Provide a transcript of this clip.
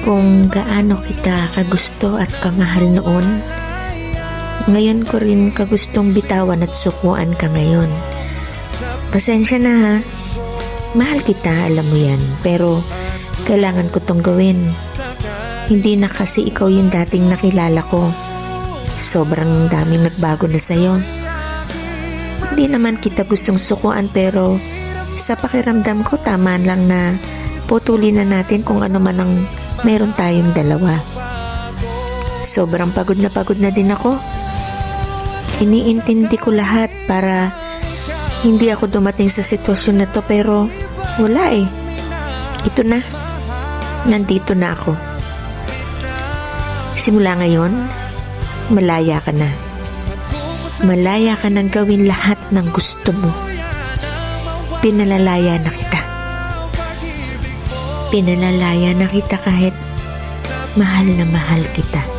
kung gaano kita kagusto at kamahal noon. Ngayon ko rin kagustong bitawan at sukuan ka ngayon. Pasensya na ha. Mahal kita, alam mo yan. Pero kailangan ko tong gawin. Hindi na kasi ikaw yung dating nakilala ko. Sobrang daming nagbago na sa'yo. Hindi naman kita gustong sukuan, pero sa pakiramdam ko tama lang na putulin na natin kung ano man ang meron tayong dalawa. Sobrang pagod na din ako. Iniintindi ko lahat para hindi ako dumating sa sitwasyon na to, pero wala eh. Ito na. Nandito na ako. Simula ngayon, malaya ka na. Malaya ka nang gawin lahat ng gusto mo. Pinalalaya na kita. Pinalalaya na kita kahit mahal na mahal kita.